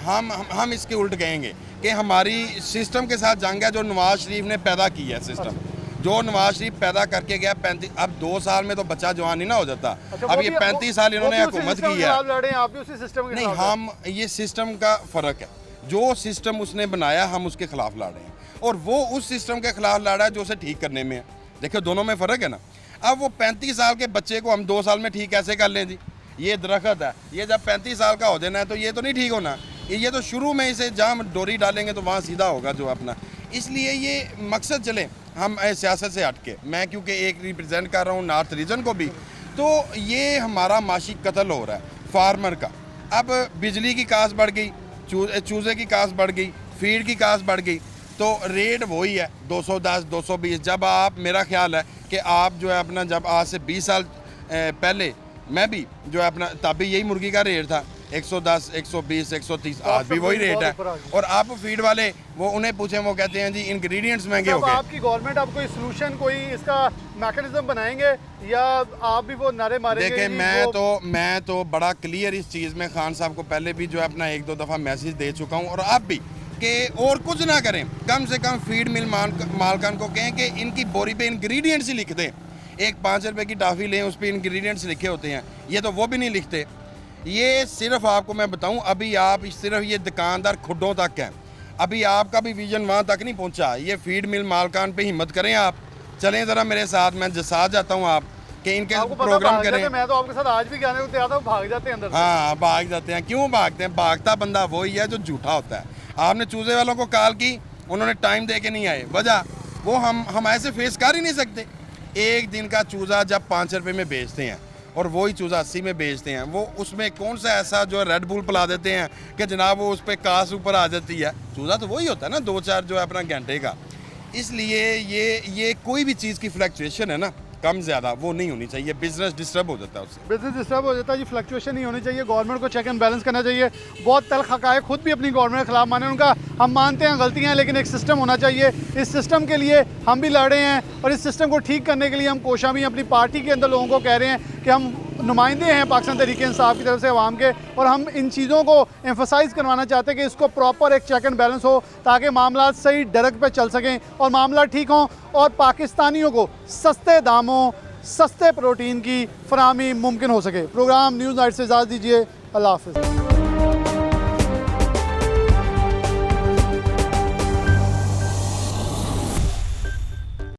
S7: हम इसके उल्ट कहेंगे कि हमारी सिस्टम के साथ जंग है जो नवाज शरीफ ने पैदा की है। सिस्टम जो नवाज शरीफ पैदा करके गया 35, अब 2 साल में तो बच्चा जवान नहीं ना हो जाता। अब ये 35 साल इन्होंने हुकूमत की है।
S1: आप भी उसी सिस्टम के
S7: नहीं, हम ये सिस्टम का फ़र्क है, जो सिस्टम उसने बनाया हम उसके खिलाफ लड़ रहे हैं, और वो उस सिस्टम के खिलाफ लड़ा है जो उसे ठीक करने में है। देखो, दोनों में फ़र्क है ना। अब वो 35 साल के बच्चे को हम 2 साल में ठीक कैसे कर लें जी? ये दरख्त है, ये जब 35 साल का हो जाना है तो ये तो नहीं ठीक होना, ये तो शुरू में इसे जहाँ डोरी डालेंगे तो वहाँ सीधा होगा जो अपना। इसलिए ये मकसद चले हम सियासत से हट के, मैं क्योंकि एक रिप्रेजेंट कर रहा हूँ नॉर्थ रीजन को भी, तो ये हमारा माशी कत्ल हो रहा है फार्मर का। अब बिजली की कास्ट बढ़ गई, चूज़े की कास्ट बढ़ गई, फीड की कास्ट बढ़ गई, तो रेट वही है 210 220। जब आप, मेरा ख्याल है कि आप जो है अपना, जब आज से 20 साल पहले मैं भी जो है अपना, तब भी यही मुर्गी का रेट था 110, 120, 130, आज भी
S1: सब
S7: वही
S1: भी
S7: रेट
S1: बहुत
S7: है।
S1: ऊपर आ गया।
S7: और आप फीड वाले वो उन्हें पूछें, वो कहते हैं जी इंग्रेडिएंट्स महंगे हो
S1: अब
S7: गए।
S1: आपकी गवर्नमेंट अब कोई सोल्यूशन, कोई इसका मैकेनिज्म बनाएंगे या आप भी वो नारे मारेंगे?
S7: देखें,
S1: कि
S7: मैं तो बड़ा क्लियर इस चीज़ में खान साहब को पहले भी जो है अपना 1-2 दफ़ा मैसेज दे चुका हूँ, और अब भी कि और कुछ ना करें, कम से कम फीड मिल मालकान को कहें कि इनकी बोरी पे इंग्रेडिएंट्स ही लिख दें। एक 5 रुपए की टॉफ़ी लें, उस पर इंग्रेडिएंट्स लिखे होते हैं, ये तो वो भी नहीं लिखते। ये सिर्फ आपको मैं बताऊं, अभी आप सिर्फ ये दुकानदार खुडों तक हैं, अभी आपका भी विजन वहाँ तक नहीं पहुँचा। ये फीड मिल मालकान पे हिम्मत करें, आप चलें ज़रा मेरे साथ, मैं जसा जाता हूँ आप कि इनके
S1: आपको पता
S7: प्रोग्राम
S1: भाग जाते
S7: करें।
S1: हैं, मैं तो आपके साथ आज भी गाने को तैयार था, भाग जाते हैं अंदर से।
S7: हाँ, भाग जाते हैं। क्यों भागते हैं? भागता बंदा वही है जो झूठा होता है। आपने चूजे वालों को कॉल की, उन्होंने टाइम दे के नहीं आए, वजह वो हम ऐसे फेस कर ही नहीं सकते। एक दिन का चूज़ा जब 5 रुपये में बेचते हैं और वही चूज़ा 80 में बेचते हैं, वो उसमें कौन सा ऐसा जो रेड बुल पिला देते हैं कि जनाब वो उस पर कास ऊपर आ जाती है। चूज़ा तो वही होता है ना, 2-4 जो है अपना घंटे का। इसलिए ये कोई भी चीज़ की फ्लक्चुएशन है ना, कम ज़्यादा वो नहीं होनी चाहिए, बिजनेस डिस्टर्ब हो जाता है उससे।
S1: बिजनेस डिस्टर्ब हो जाता है जी, फ्लक्चुएशन नहीं होनी चाहिए। गवर्नमेंट को चेक एंड बैलेंस करना चाहिए। बहुत तल्ख हक़ाइक़ खुद भी अपनी गवर्नमेंट के खिलाफ माने, उनका हम मानते हैं गलतियाँ हैं, लेकिन एक सिस्टम होना चाहिए। इस सिस्टम के लिए हम भी लड़े हैं और इस सिस्टम को ठीक करने के लिए हम कोशिश भी अपनी पार्टी के अंदर लोगों को कह रहे हैं कि हम नुमाइंदे हैं पाकिस्तान तहरीक-ए-इंसाफ की तरफ से अवाम के, और हम इन चीज़ों को एम्फसाइज़ करवाना चाहते हैं कि इसको प्रॉपर एक चेक एंड बैलेंस हो, ताकि मामला सही डरक पे चल सकें और मामला ठीक हों और पाकिस्तानियों को सस्ते दामों, सस्ते प्रोटीन की फराहमी मुमकिन हो सके। प्रोग्राम न्यूज़ नाइट से इजाज़त दीजिए। अल्लाह हाफ़िज़।